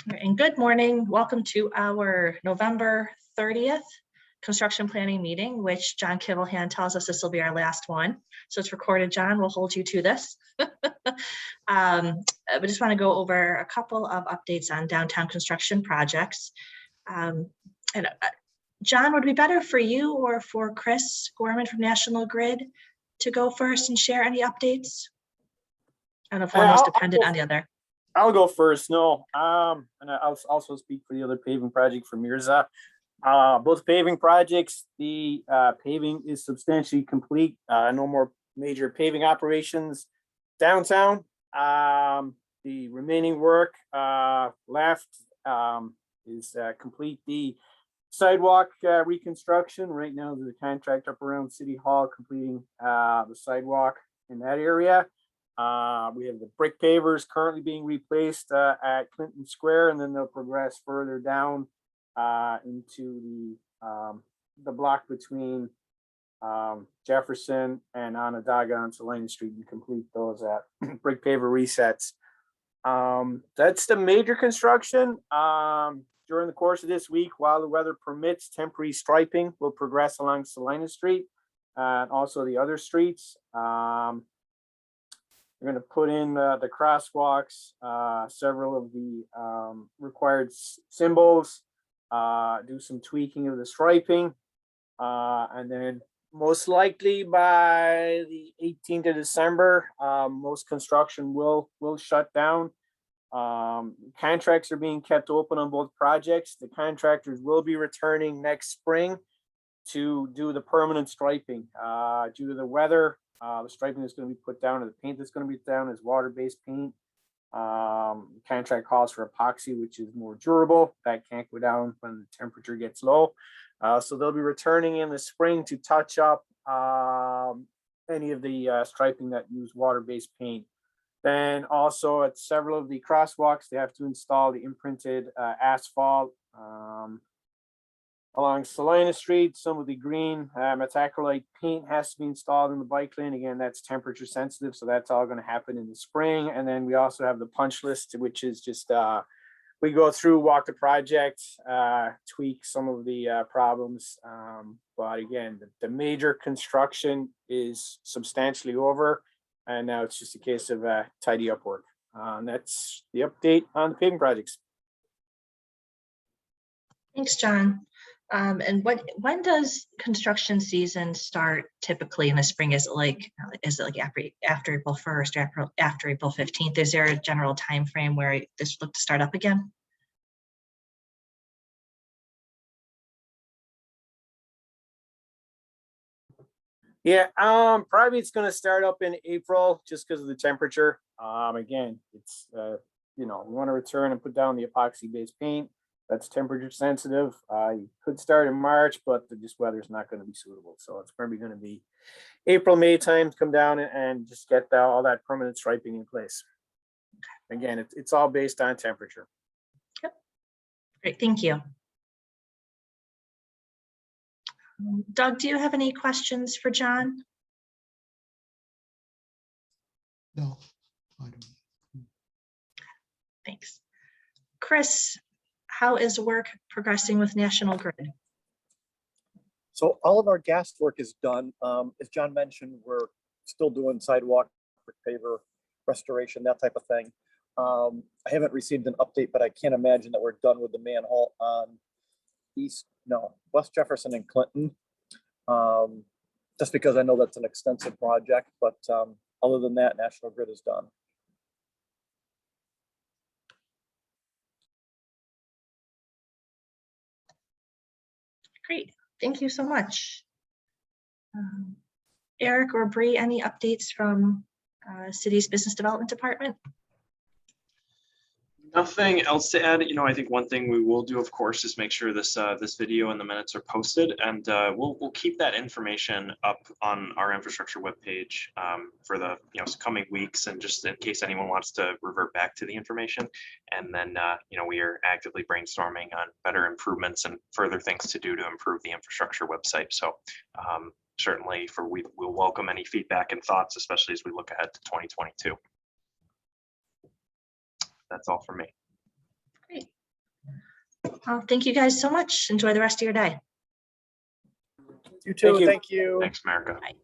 And good morning. Welcome to our November 30th construction planning meeting, which John Kivelhan tells us this will be our last one. So it's recorded, John. We'll hold you to this. I just want to go over a couple of updates on downtown construction projects. John, would it be better for you or for Chris Gorman from National Grid to go first and share any updates? I don't know if one is dependent on the other. I'll go first. No, and I'll also speak for the other paving project for Mirza. Both paving projects, the paving is substantially complete. No more major paving operations downtown. The remaining work left is complete the sidewalk reconstruction. Right now, there's a contract up around City Hall completing the sidewalk in that area. We have the brick pavers currently being replaced at Clinton Square, and then they'll progress further down into the block between Jefferson and Onondaga on Salina Street and complete those brick paver resets. That's the major construction. During the course of this week, while the weather permits, temporary striping will progress along Salina Street and also the other streets. We're going to put in the crosswalks, several of the required symbols, do some tweaking of the striping, and then most likely by the 18th of December, most construction will shut down. Contracts are being kept open on both projects. The contractors will be returning next spring to do the permanent striping. Due to the weather, the striping that's going to be put down and the paint that's going to be down is water-based paint. Contract calls for epoxy, which is more durable. That can't go down when the temperature gets low. So they'll be returning in the spring to touch up any of the striping that use water-based paint. Then also at several of the crosswalks, they have to install the imprinted asphalt along Salina Street. Some of the green metacrillite paint has to be installed in the bike lane. Again, that's temperature sensitive, so that's all going to happen in the spring. And then we also have the punch list, which is just we go through, walk the project, tweak some of the problems. But again, the major construction is substantially over, and now it's just a case of tidy up work. And that's the update on the paving projects. Thanks, John. And when does construction season start typically in the spring? Is it like after April 1st or after April 15th? Is there a general time frame where this look to start up again? Yeah, probably it's going to start up in April just because of the temperature. Again, it's we want to return and put down the epoxy based paint. That's temperature sensitive. You could start in March, but this weather's not going to be suitable. So it's probably going to be April, May time to come down and just get all that permanent striping in place. Again, it's all based on temperature. Yep. Great, thank you. Doug, do you have any questions for John? No, I don't. Thanks. Chris, how is work progressing with National Grid? So all of our gas work is done. As John mentioned, we're still doing sidewalk, paver, restoration, that type of thing. I haven't received an update, but I can't imagine that we're done with the manhole on West Jefferson and Clinton. Just because I know that's an extensive project, but other than that, National Grid is done. Great, thank you so much. Eric or Bree, any updates from City's Business Development Department? Nothing else to add. I think one thing we will do, of course, is make sure this video and the minutes are posted, and we'll keep that information up on our infrastructure webpage for the coming weeks, and just in case anyone wants to revert back to the information. And then we are actively brainstorming on better improvements and further things to do to improve the infrastructure website. So certainly we'll welcome any feedback and thoughts, especially as we look ahead to 2022. That's all for me. Great. Thank you guys so much. Enjoy the rest of your day. You too. you. Thank you. Thanks, America. Bye.